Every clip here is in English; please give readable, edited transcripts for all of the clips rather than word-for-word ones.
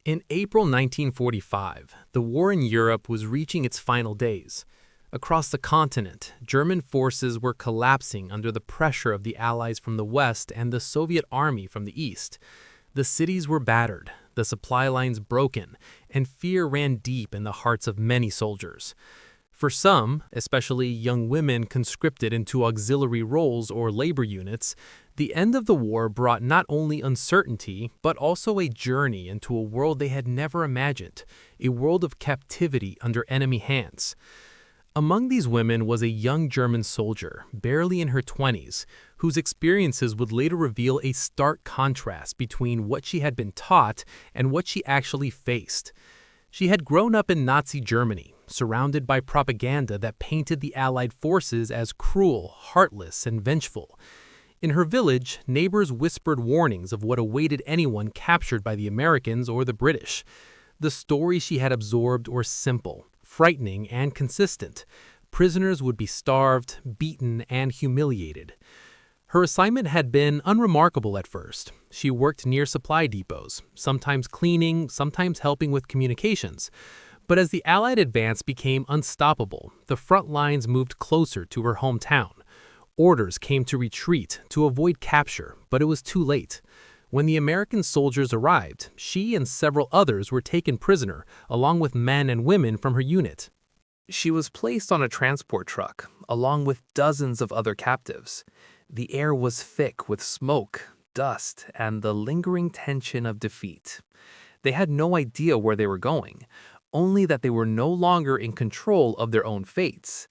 In April 1945, the war in Europe was reaching its final days. Across the continent, German forces were collapsing under the pressure of the Allies from the west and the Soviet army from the east. The cities were battered, the supply lines broken, and fear ran deep in the hearts of many soldiers. For some, especially young women conscripted into auxiliary roles or labor units, the end of the war brought not only uncertainty, but also a journey into a world they had never imagined, a world of captivity under enemy hands. Among these women was a young German soldier, barely in her 20s, whose experiences would later reveal a stark contrast between what she had been taught and what she actually faced. She had grown up in Nazi Germany, surrounded by propaganda that painted the Allied forces as cruel, heartless, and vengeful. In her village, neighbors whispered warnings of what awaited anyone captured by the Americans or the British. The stories she had absorbed were simple, frightening, and consistent. Prisoners would be starved, beaten, and humiliated. Her assignment had been unremarkable at first. She worked near supply depots, sometimes cleaning, sometimes helping with communications. But as the Allied advance became unstoppable, the front lines moved closer to her hometown. Orders came to retreat to avoid capture, but it was too late. When the American soldiers arrived, she and several others were taken prisoner, along with men and women from her unit. She was placed on a transport truck, along with dozens of other captives. The air was thick with smoke, dust, and the lingering tension of defeat. They had no idea where they were going, only that they were no longer in control of their own fates.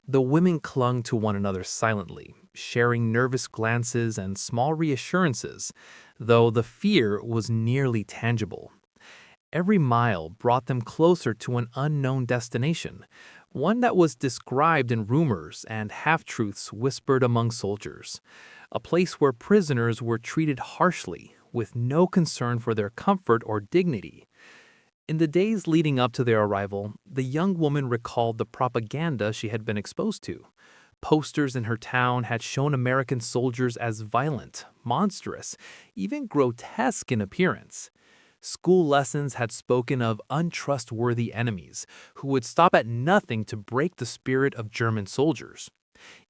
The women clung to one another silently, sharing nervous glances and small reassurances, though the fear was nearly tangible. Every mile brought them closer to an unknown destination, one that was described in rumors and half-truths whispered among soldiers, a place where prisoners were treated harshly, with no concern for their comfort or dignity. In the days leading up to their arrival, the young woman recalled the propaganda she had been exposed to. Posters in her town had shown American soldiers as violent, monstrous, even grotesque in appearance. School lessons had spoken of untrustworthy enemies who would stop at nothing to break the spirit of German soldiers.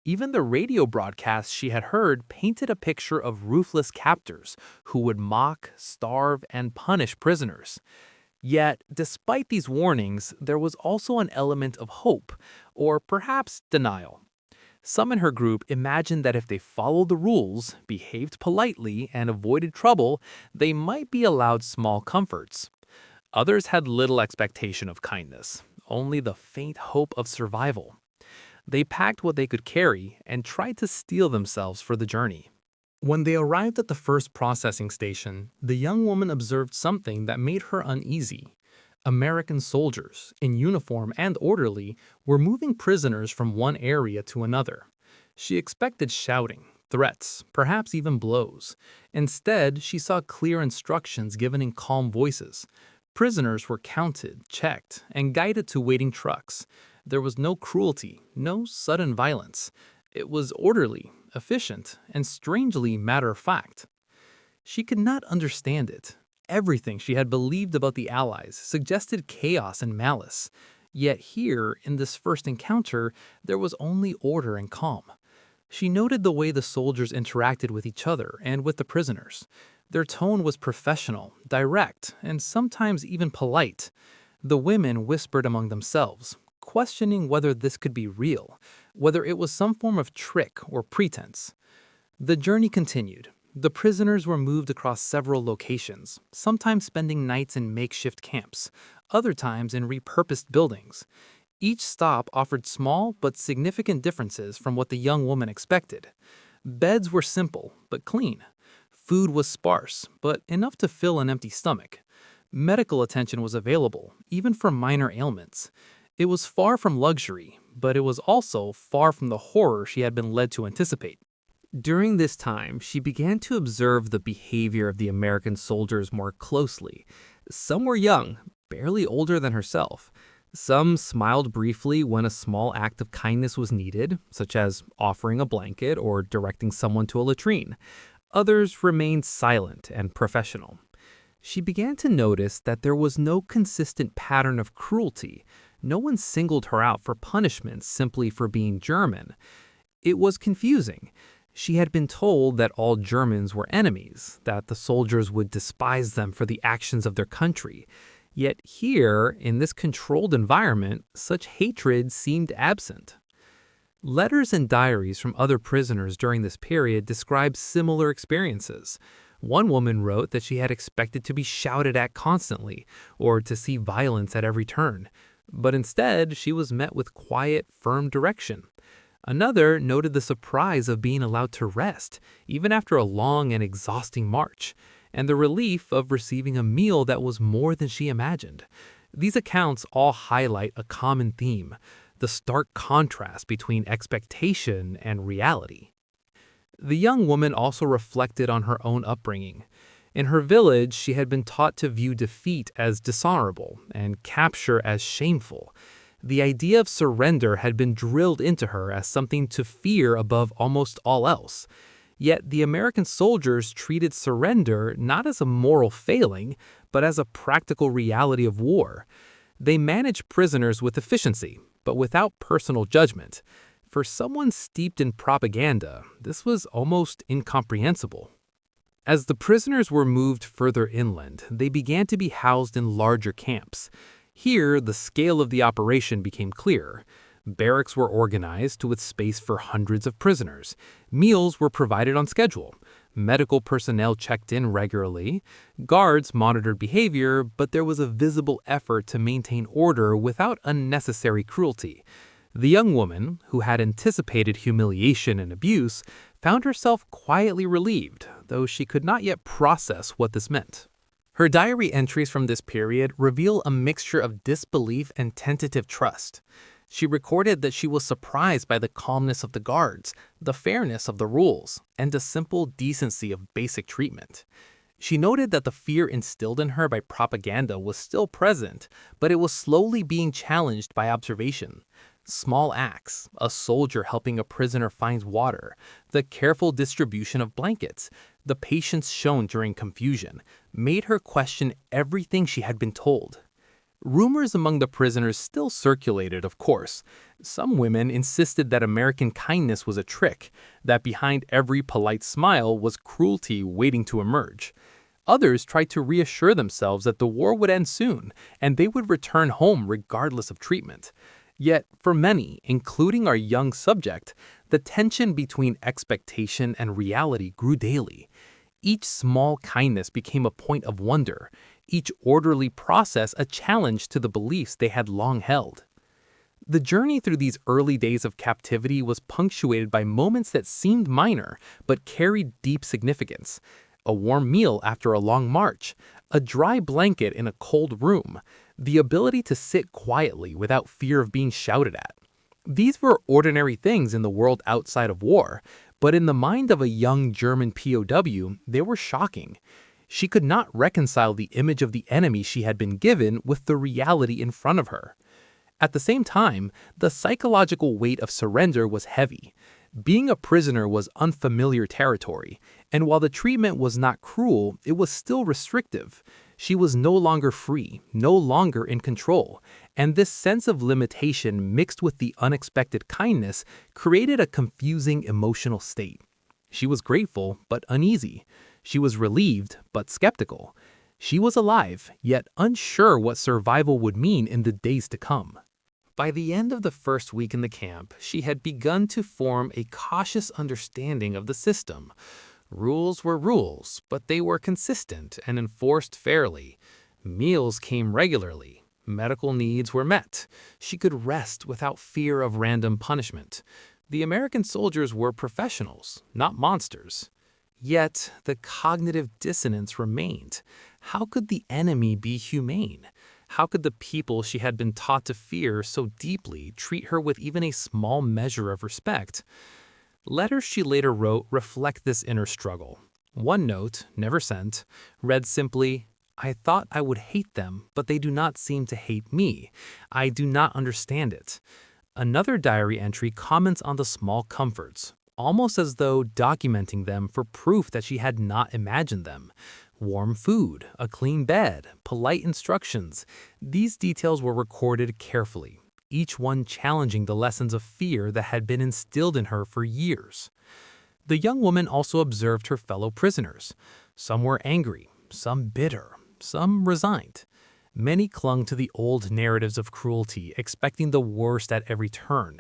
Even the radio broadcasts she had heard painted a picture of ruthless captors who would mock, starve, and punish prisoners. Yet, despite these warnings, there was also an element of hope, or perhaps denial. Some in her group imagined that if they followed the rules, behaved politely, and avoided trouble, they might be allowed small comforts. Others had little expectation of kindness, only the faint hope of survival. They packed what they could carry and tried to steel themselves for the journey. When they arrived at the first processing station, the young woman observed something that made her uneasy. American soldiers, in uniform and orderly, were moving prisoners from one area to another. She expected shouting, threats, perhaps even blows. Instead, she saw clear instructions given in calm voices. Prisoners were counted, checked, and guided to waiting trucks. There was no cruelty, no sudden violence. It was orderly, efficient, and strangely matter-of-fact. She could not understand it. Everything she had believed about the Allies suggested chaos and malice. Yet here, in this first encounter, there was only order and calm. She noted the way the soldiers interacted with each other and with the prisoners. Their tone was professional, direct, and sometimes even polite. The women whispered among themselves, questioning whether this could be real, whether it was some form of trick or pretense. The journey continued. The prisoners were moved across several locations, sometimes spending nights in makeshift camps, other times in repurposed buildings. Each stop offered small but significant differences from what the young woman expected. Beds were simple but clean. Food was sparse, but enough to fill an empty stomach. Medical attention was available, even for minor ailments. It was far from luxury, but it was also far from the horror she had been led to anticipate. During this time, she began to observe the behavior of the American soldiers more closely. Some were young, barely older than herself. Some smiled briefly when a small act of kindness was needed, such as offering a blanket or directing someone to a latrine. Others remained silent and professional. She began to notice that there was no consistent pattern of cruelty. No one singled her out for punishment simply for being German. It was confusing. She had been told that all Germans were enemies, that the soldiers would despise them for the actions of their country. Yet here, in this controlled environment, such hatred seemed absent. Letters and diaries from other prisoners during this period describe similar experiences. One woman wrote that she had expected to be shouted at constantly, or to see violence at every turn. But instead, she was met with quiet, firm direction. Another noted the surprise of being allowed to rest, even after a long and exhausting march, and the relief of receiving a meal that was more than she imagined. These accounts all highlight a common theme: the stark contrast between expectation and reality. The young woman also reflected on her own upbringing. In her village, she had been taught to view defeat as dishonorable and capture as shameful. The idea of surrender had been drilled into her as something to fear above almost all else. Yet the American soldiers treated surrender not as a moral failing, but as a practical reality of war. They managed prisoners with efficiency, but without personal judgment. For someone steeped in propaganda, this was almost incomprehensible. As the prisoners were moved further inland, they began to be housed in larger camps. Here, the scale of the operation became clear. Barracks were organized with space for hundreds of prisoners. Meals were provided on schedule. Medical personnel checked in regularly. Guards monitored behavior, but there was a visible effort to maintain order without unnecessary cruelty. The young woman, who had anticipated humiliation and abuse, found herself quietly relieved, though she could not yet process what this meant. Her diary entries from this period reveal a mixture of disbelief and tentative trust. She recorded that she was surprised by the calmness of the guards, the fairness of the rules, and the simple decency of basic treatment. She noted that the fear instilled in her by propaganda was still present, but it was slowly being challenged by observation. Small acts, a soldier helping a prisoner find water, the careful distribution of blankets, the patience shown during confusion, made her question everything she had been told. Rumors among the prisoners still circulated, of course. Some women insisted that American kindness was a trick, that behind every polite smile was cruelty waiting to emerge. Others tried to reassure themselves that the war would end soon, and they would return home regardless of treatment. Yet, for many, including our young subject, the tension between expectation and reality grew daily. Each small kindness became a point of wonder, each orderly process a challenge to the beliefs they had long held. The journey through these early days of captivity was punctuated by moments that seemed minor, but carried deep significance. A warm meal after a long march, a dry blanket in a cold room, the ability to sit quietly without fear of being shouted at. These were ordinary things in the world outside of war, but in the mind of a young German POW, they were shocking. She could not reconcile the image of the enemy she had been given with the reality in front of her. At the same time, the psychological weight of surrender was heavy. Being a prisoner was unfamiliar territory, and while the treatment was not cruel, it was still restrictive. She was no longer free, no longer in control, and this sense of limitation mixed with the unexpected kindness created a confusing emotional state. She was grateful, but uneasy. She was relieved, but skeptical. She was alive, yet unsure what survival would mean in the days to come. By the end of the first week in the camp, she had begun to form a cautious understanding of the system. Rules were rules, but they were consistent and enforced fairly. Meals came regularly. Medical needs were met. She could rest without fear of random punishment. The American soldiers were professionals, not monsters. Yet, the cognitive dissonance remained. How could the enemy be humane? How could the people she had been taught to fear so deeply treat her with even a small measure of respect? Letters she later wrote reflect this inner struggle. One note, never sent, read simply, "I thought I would hate them, but they do not seem to hate me. I do not understand it." Another diary entry comments on the small comforts, almost as though documenting them for proof that she had not imagined them. Warm food, a clean bed, polite instructions. These details were recorded carefully, each one challenging the lessons of fear that had been instilled in her for years. The young woman also observed her fellow prisoners. Some were angry, some bitter, some resigned. Many clung to the old narratives of cruelty, expecting the worst at every turn.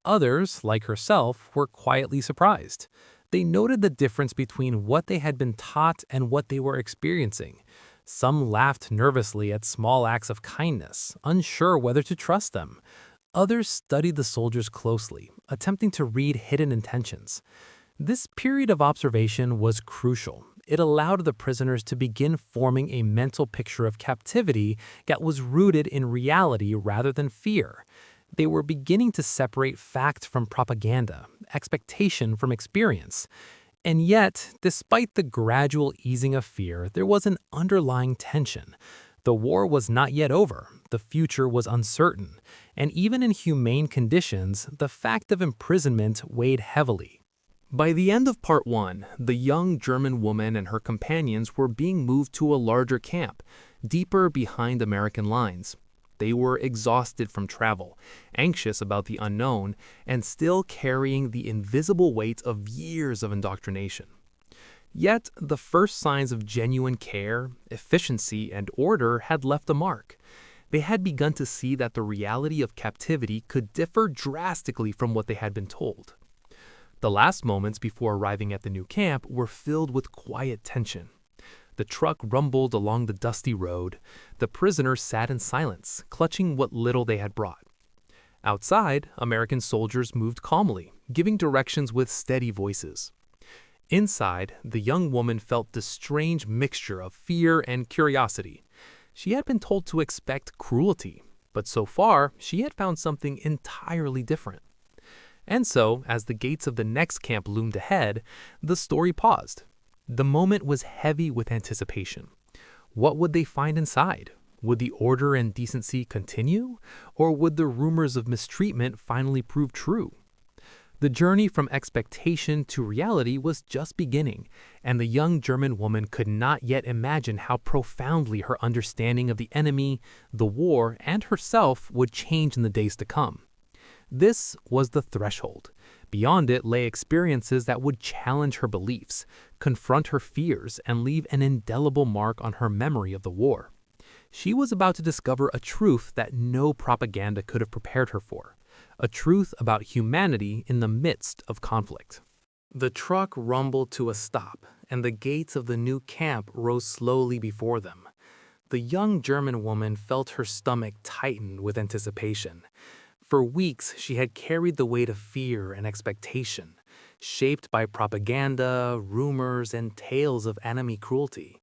Others, like herself, were quietly surprised. They noted the difference between what they had been taught and what they were experiencing. Some laughed nervously at small acts of kindness, unsure whether to trust them. Others studied the soldiers closely, attempting to read hidden intentions. This period of observation was crucial. It allowed the prisoners to begin forming a mental picture of captivity that was rooted in reality rather than fear. They were beginning to separate fact from propaganda, expectation from experience. And yet, despite the gradual easing of fear, there was an underlying tension. The war was not yet over, the future was uncertain, and even in humane conditions, the fact of imprisonment weighed heavily. By the end of part 1, the young German woman and her companions were being moved to a larger camp, deeper behind American lines. They were exhausted from travel, anxious about the unknown, and still carrying the invisible weight of years of indoctrination. Yet, the first signs of genuine care, efficiency, and order had left a mark. They had begun to see that the reality of captivity could differ drastically from what they had been told. The last moments before arriving at the new camp were filled with quiet tension. The truck rumbled along the dusty road. The prisoners sat in silence, clutching what little they had brought. Outside, American soldiers moved calmly, giving directions with steady voices. Inside, the young woman felt the strange mixture of fear and curiosity. She had been told to expect cruelty, but so far, she had found something entirely different. And so, as the gates of the next camp loomed ahead, the story paused. The moment was heavy with anticipation. What would they find inside? Would the order and decency continue? Or would the rumors of mistreatment finally prove true? The journey from expectation to reality was just beginning, and the young German woman could not yet imagine how profoundly her understanding of the enemy, the war, and herself would change in the days to come. This was the threshold. Beyond it lay experiences that would challenge her beliefs, confront her fears, and leave an indelible mark on her memory of the war. She was about to discover a truth that no propaganda could have prepared her for, a truth about humanity in the midst of conflict. The truck rumbled to a stop, and the gates of the new camp rose slowly before them. The young German woman felt her stomach tighten with anticipation. For weeks, she had carried the weight of fear and expectation, shaped by propaganda, rumors, and tales of enemy cruelty.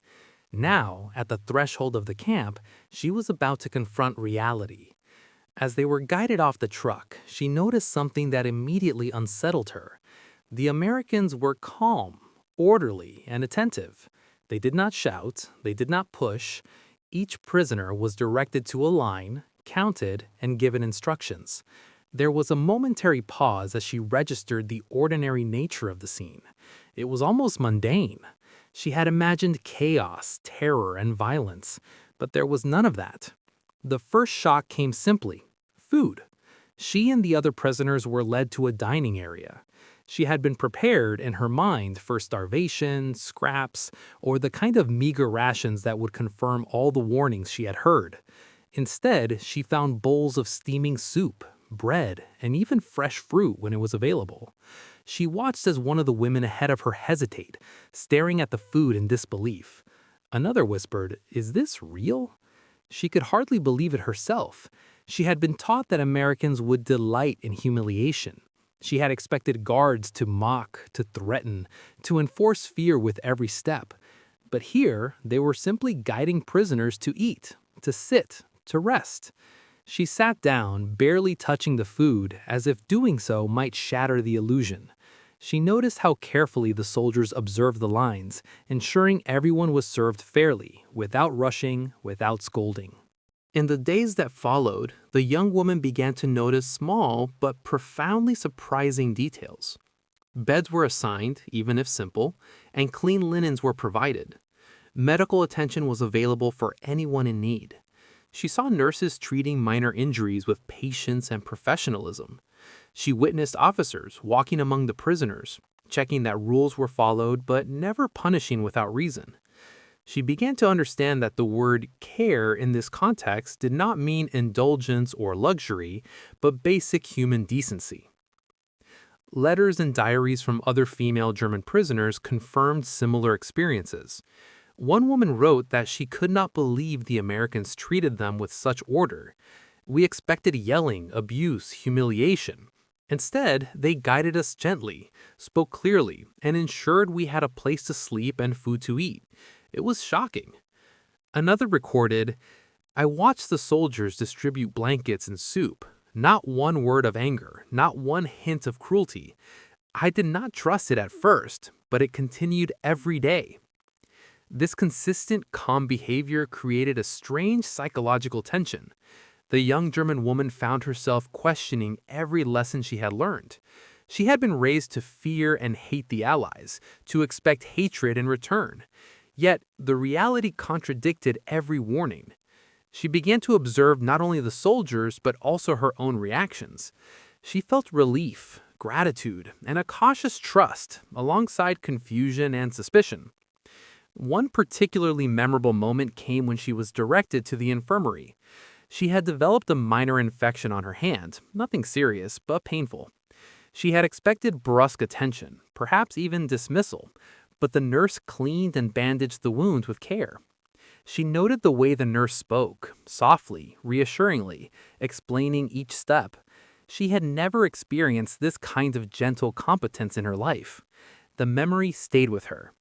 Now, at the threshold of the camp, she was about to confront reality. As they were guided off the truck, she noticed something that immediately unsettled her. The Americans were calm, orderly, and attentive. They did not shout, they did not push. Each prisoner was directed to a line, counted, and given instructions. There was a momentary pause as she registered the ordinary nature of the scene. It was almost mundane. She had imagined chaos, terror, and violence, but there was none of that. The first shock came simply: food. She and the other prisoners were led to a dining area. She had been prepared in her mind for starvation, scraps, or the kind of meager rations that would confirm all the warnings she had heard. Instead, she found bowls of steaming soup, bread, and even fresh fruit when it was available. She watched as one of the women ahead of her hesitate, staring at the food in disbelief. Another whispered, "Is this real?" She could hardly believe it herself. She had been taught that Americans would delight in humiliation. She had expected guards to mock, to threaten, to enforce fear with every step. But here, they were simply guiding prisoners to eat, to sit, to rest. She sat down, barely touching the food, as if doing so might shatter the illusion. She noticed how carefully the soldiers observed the lines, ensuring everyone was served fairly, without rushing, without scolding. In the days that followed, the young woman began to notice small but profoundly surprising details. Beds were assigned, even if simple, and clean linens were provided. Medical attention was available for anyone in need. She saw nurses treating minor injuries with patience and professionalism. She witnessed officers walking among the prisoners, checking that rules were followed but never punishing without reason. She began to understand that the word care in this context did not mean indulgence or luxury, but basic human decency. Letters and diaries from other female German prisoners confirmed similar experiences. One woman wrote that she could not believe the Americans treated them with such order. We expected yelling, abuse, humiliation. Instead, they guided us gently, spoke clearly, and ensured we had a place to sleep and food to eat. It was shocking. Another recorded, I watched the soldiers distribute blankets and soup. Not one word of anger, not one hint of cruelty. I did not trust it at first, but it continued every day. This consistent, calm behavior created a strange psychological tension. The young German woman found herself questioning every lesson she had learned. She had been raised to fear and hate the Allies, to expect hatred in return. Yet, the reality contradicted every warning. She began to observe not only the soldiers, but also her own reactions. She felt relief, gratitude, and a cautious trust, alongside confusion and suspicion. One particularly memorable moment came when she was directed to the infirmary. She had developed a minor infection on her hand, nothing serious, but painful. She had expected brusque attention, perhaps even dismissal, but the nurse cleaned and bandaged the wound with care. She noted the way the nurse spoke, softly, reassuringly, explaining each step. She had never experienced this kind of gentle competence in her life. The memory stayed with her.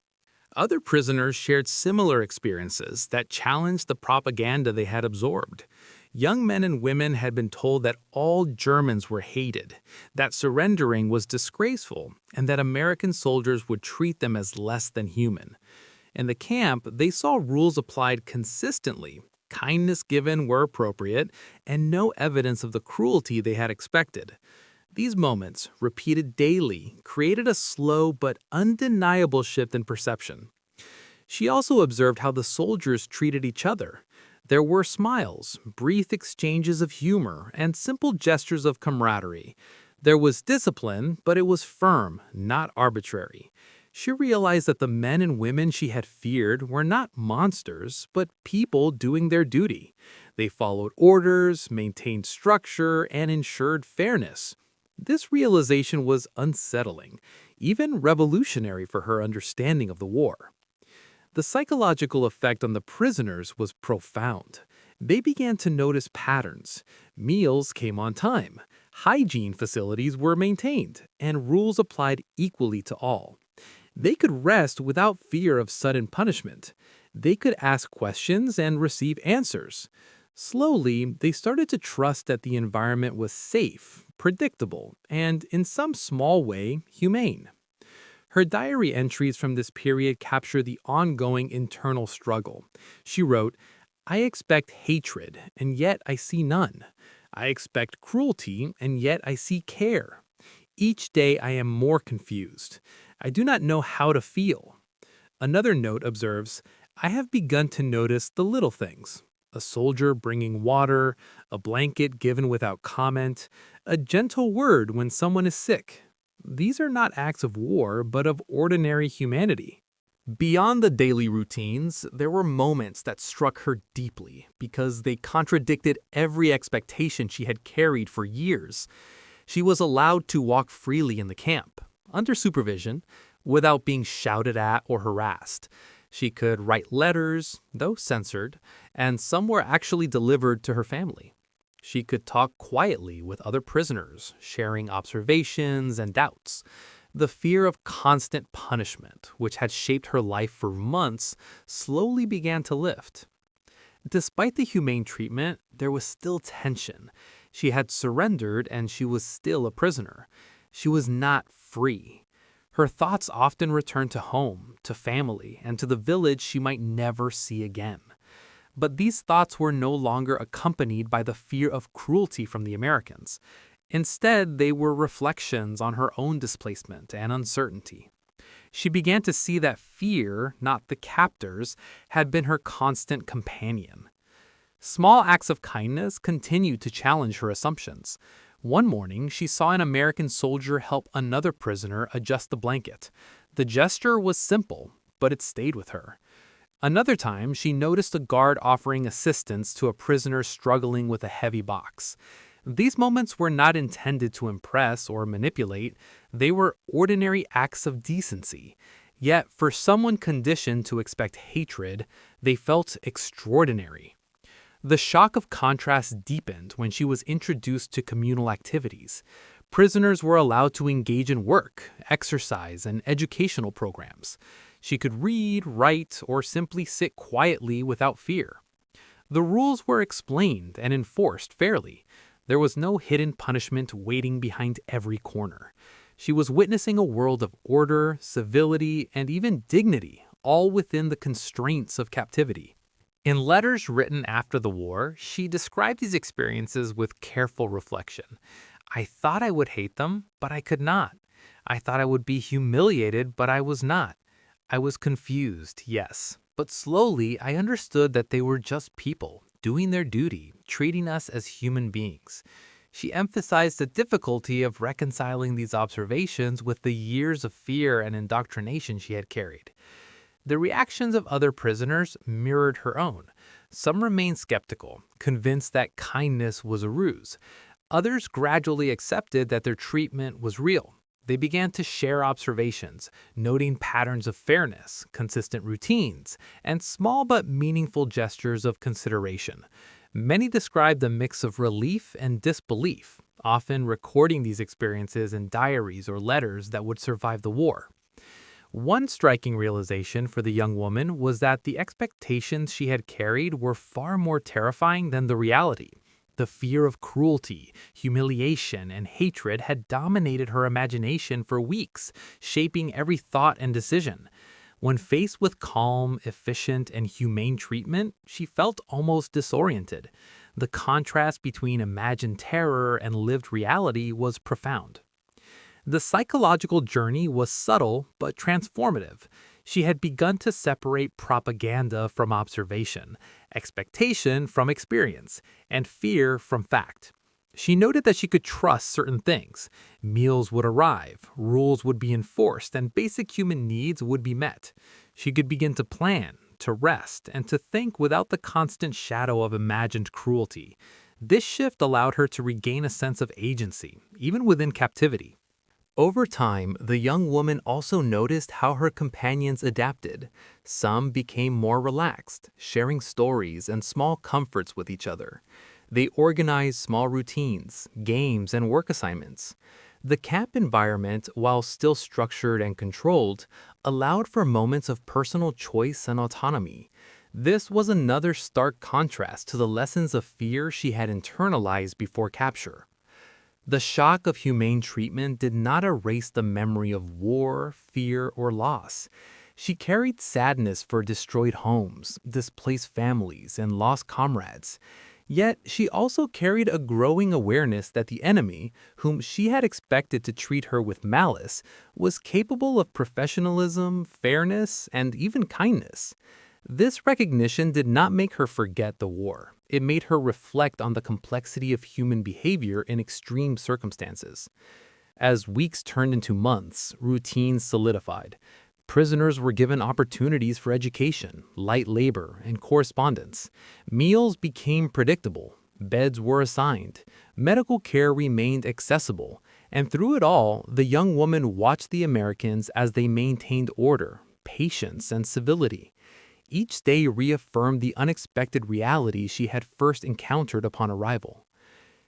Other prisoners shared similar experiences that challenged the propaganda they had absorbed. Young men and women had been told that all Germans were hated, that surrendering was disgraceful, and that American soldiers would treat them as less than human. In the camp, they saw rules applied consistently, kindness given where appropriate, and no evidence of the cruelty they had expected. These moments, repeated daily, created a slow but undeniable shift in perception. She also observed how the soldiers treated each other. There were smiles, brief exchanges of humor, and simple gestures of camaraderie. There was discipline, but it was firm, not arbitrary. She realized that the men and women she had feared were not monsters, but people doing their duty. They followed orders, maintained structure, and ensured fairness. This realization was unsettling, even revolutionary for her understanding of the war. The psychological effect on the prisoners was profound. They began to notice patterns. Meals came on time, hygiene facilities were maintained, and rules applied equally to all. They could rest without fear of sudden punishment. They could ask questions and receive answers. Slowly, they started to trust that the environment was safe, predictable, and in some small way, humane. Her diary entries from this period capture the ongoing internal struggle. She wrote, I expect hatred, and yet I see none. I expect cruelty, and yet I see care. Each day I am more confused. I do not know how to feel. Another note observes, I have begun to notice the little things. A soldier bringing water, a blanket given without comment, a gentle word when someone is sick. These are not acts of war, but of ordinary humanity. Beyond the daily routines, there were moments that struck her deeply because they contradicted every expectation she had carried for years. She was allowed to walk freely in the camp, under supervision, without being shouted at or harassed. She could write letters, though censored, and some were actually delivered to her family. She could talk quietly with other prisoners, sharing observations and doubts. The fear of constant punishment, which had shaped her life for months, slowly began to lift. Despite the humane treatment, there was still tension. She had surrendered and she was still a prisoner. She was not free. Her thoughts often returned to home, to family, and to the village she might never see again. But these thoughts were no longer accompanied by the fear of cruelty from the Americans. Instead, they were reflections on her own displacement and uncertainty. She began to see that fear, not the captors, had been her constant companion. Small acts of kindness continued to challenge her assumptions. One morning, she saw an American soldier help another prisoner adjust the blanket. The gesture was simple, but it stayed with her. Another time, she noticed a guard offering assistance to a prisoner struggling with a heavy box. These moments were not intended to impress or manipulate, they were ordinary acts of decency. Yet, for someone conditioned to expect hatred, they felt extraordinary. The shock of contrast deepened when she was introduced to communal activities. Prisoners were allowed to engage in work, exercise, and educational programs. She could read, write, or simply sit quietly without fear. The rules were explained and enforced fairly. There was no hidden punishment waiting behind every corner. She was witnessing a world of order, civility, and even dignity, all within the constraints of captivity. In letters written after the war, she described these experiences with careful reflection. I thought I would hate them, but I could not. I thought I would be humiliated, but I was not. I was confused, yes, but slowly I understood that they were just people, doing their duty, treating us as human beings. She emphasized the difficulty of reconciling these observations with the years of fear and indoctrination she had carried. The reactions of other prisoners mirrored her own. Some remained skeptical, convinced that kindness was a ruse. Others gradually accepted that their treatment was real. They began to share observations, noting patterns of fairness, consistent routines, and small but meaningful gestures of consideration. Many described a mix of relief and disbelief, often recording these experiences in diaries or letters that would survive the war. One striking realization for the young woman was that the expectations she had carried were far more terrifying than the reality. The fear of cruelty, humiliation, and hatred had dominated her imagination for weeks, shaping every thought and decision. When faced with calm, efficient, and humane treatment, she felt almost disoriented. The contrast between imagined terror and lived reality was profound. The psychological journey was subtle but transformative. She had begun to separate propaganda from observation, expectation from experience, and fear from fact. She noted that she could trust certain things. Meals would arrive, rules would be enforced, and basic human needs would be met. She could begin to plan, to rest, and to think without the constant shadow of imagined cruelty. This shift allowed her to regain a sense of agency, even within captivity. Over time, the young woman also noticed how her companions adapted. Some became more relaxed, sharing stories and small comforts with each other. They organized small routines, games, and work assignments. The camp environment, while still structured and controlled, allowed for moments of personal choice and autonomy. This was another stark contrast to the lessons of fear she had internalized before capture. The shock of humane treatment did not erase the memory of war, fear, or loss. She carried sadness for destroyed homes, displaced families, and lost comrades. Yet she also carried a growing awareness that the enemy, whom she had expected to treat her with malice, was capable of professionalism, fairness, and even kindness. This recognition did not make her forget the war. It made her reflect on the complexity of human behavior in extreme circumstances. As weeks turned into months, routines solidified. Prisoners were given opportunities for education, light labor, and correspondence. Meals became predictable. Beds were assigned. Medical care remained accessible. And through it all, the young woman watched the Americans as they maintained order, patience, and civility. Each day reaffirmed the unexpected reality she had first encountered upon arrival.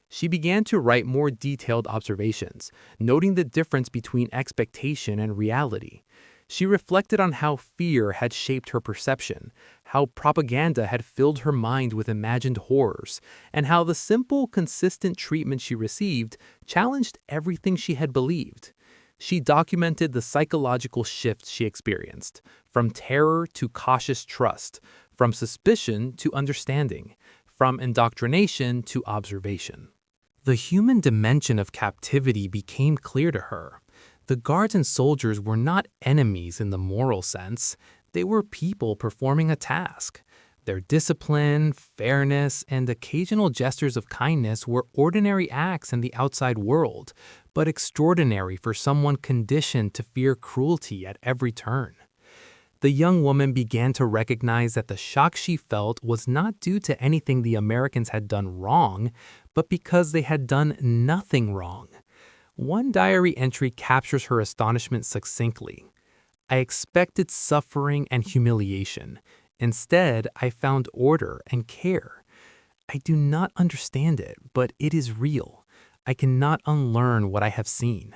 She began to write more detailed observations, noting the difference between expectation and reality. She reflected on how fear had shaped her perception, how propaganda had filled her mind with imagined horrors, and how the simple, consistent treatment she received challenged everything she had believed. She documented the psychological shifts she experienced, from terror to cautious trust, from suspicion to understanding, from indoctrination to observation. The human dimension of captivity became clear to her. The guards and soldiers were not enemies in the moral sense. They were people performing a task. Their discipline, fairness, and occasional gestures of kindness were ordinary acts in the outside world, but extraordinary for someone conditioned to fear cruelty at every turn. The young woman began to recognize that the shock she felt was not due to anything the Americans had done wrong, but because they had done nothing wrong. One diary entry captures her astonishment succinctly. I expected suffering and humiliation. Instead, I found order and care. I do not understand it, but it is real. I cannot unlearn what I have seen.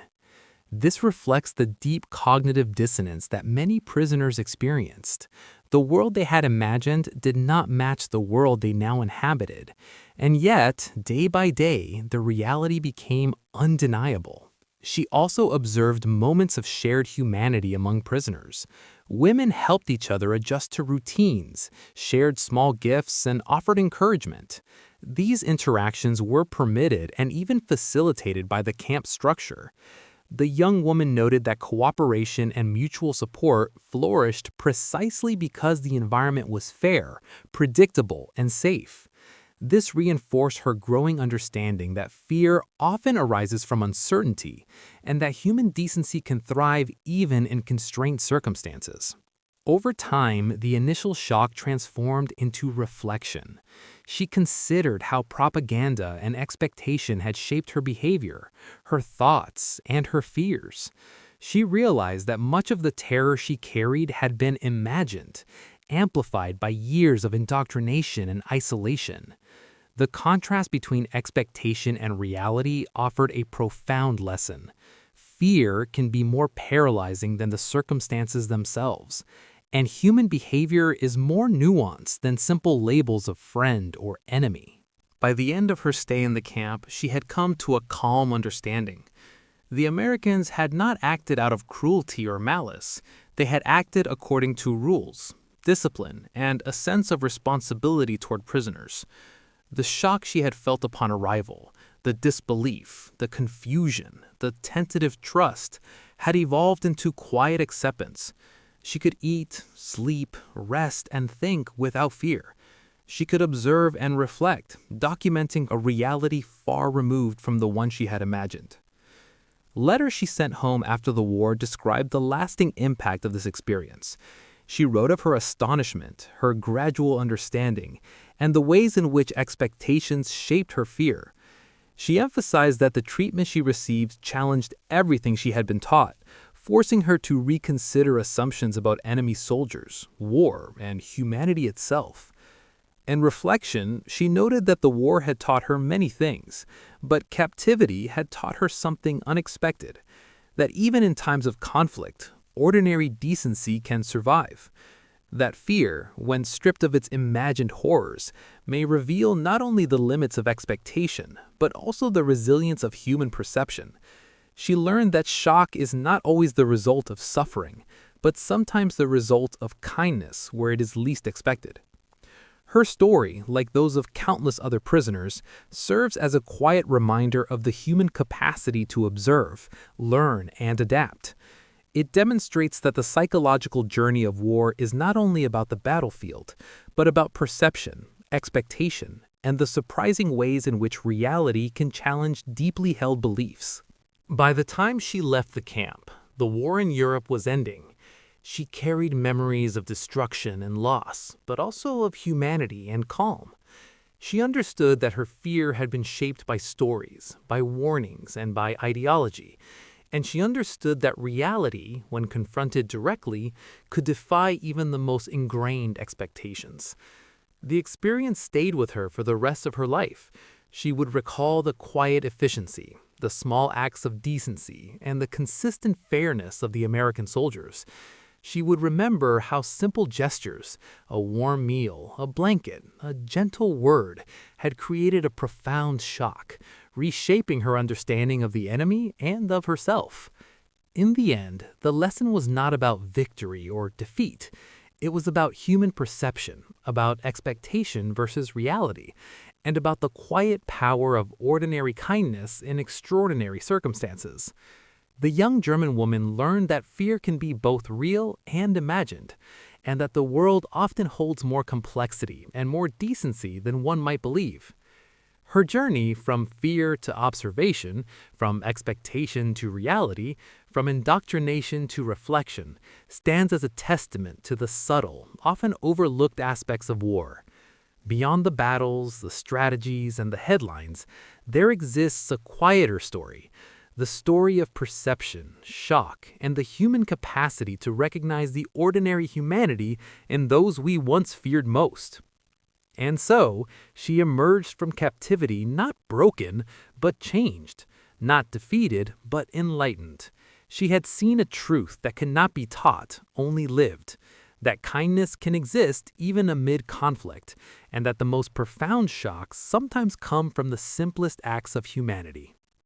This reflects the deep cognitive dissonance that many prisoners experienced. The world they had imagined did not match the world they now inhabited, and yet, day by day, the reality became undeniable. She also observed moments of shared humanity among prisoners. Women helped each other adjust to routines, shared small gifts, and offered encouragement. These interactions were permitted and even facilitated by the camp structure. The young woman noted that cooperation and mutual support flourished precisely because the environment was fair, predictable, and safe. This reinforced her growing understanding that fear often arises from uncertainty and that human decency can thrive even in constrained circumstances. Over time, the initial shock transformed into reflection. She considered how propaganda and expectation had shaped her behavior, her thoughts, and her fears. She realized that much of the terror she carried had been imagined, amplified by years of indoctrination and isolation. The contrast between expectation and reality offered a profound lesson. Fear can be more paralyzing than the circumstances themselves, and human behavior is more nuanced than simple labels of friend or enemy. By the end of her stay in the camp, she had come to a calm understanding. The Americans had not acted out of cruelty or malice. They had acted according to rules, discipline, and a sense of responsibility toward prisoners. The shock she had felt upon arrival, the disbelief, the confusion, the tentative trust, had evolved into quiet acceptance. She could eat, sleep, rest, and think without fear. She could observe and reflect, documenting a reality far removed from the one she had imagined. Letters she sent home after the war described the lasting impact of this experience. She wrote of her astonishment, her gradual understanding, and the ways in which expectations shaped her fear. She emphasized that the treatment she received challenged everything she had been taught, forcing her to reconsider assumptions about enemy soldiers, war, and humanity itself. In reflection, she noted that the war had taught her many things, but captivity had taught her something unexpected, that even in times of conflict, ordinary decency can survive. That fear, when stripped of its imagined horrors, may reveal not only the limits of expectation, but also the resilience of human perception. She learned that shock is not always the result of suffering, but sometimes the result of kindness where it is least expected. Her story, like those of countless other prisoners, serves as a quiet reminder of the human capacity to observe, learn, and adapt. It demonstrates that the psychological journey of war is not only about the battlefield, but about perception, expectation, and the surprising ways in which reality can challenge deeply held beliefs. By the time she left the camp, the war in Europe was ending. She carried memories of destruction and loss, but also of humanity and calm. She understood that her fear had been shaped by stories, by warnings, and by ideology, and she understood that reality, when confronted directly, could defy even the most ingrained expectations. The experience stayed with her for the rest of her life. She would recall the quiet efficiency, the small acts of decency, and the consistent fairness of the American soldiers. She would remember how simple gestures, a warm meal, a blanket, a gentle word, had created a profound shock, reshaping her understanding of the enemy and of herself. In the end, the lesson was not about victory or defeat. It was about human perception, about expectation versus reality, and about the quiet power of ordinary kindness in extraordinary circumstances. The young German woman learned that fear can be both real and imagined, and that the world often holds more complexity and more decency than one might believe. Her journey from fear to observation, from expectation to reality, from indoctrination to reflection, stands as a testament to the subtle, often overlooked aspects of war. Beyond the battles, the strategies, and the headlines, there exists a quieter story, the story of perception, shock, and the human capacity to recognize the ordinary humanity in those we once feared most. And so, she emerged from captivity not broken, but changed, not defeated, but enlightened. She had seen a truth that cannot be taught, only lived, that kindness can exist even amid conflict, and that the most profound shocks sometimes come from the simplest acts of humanity.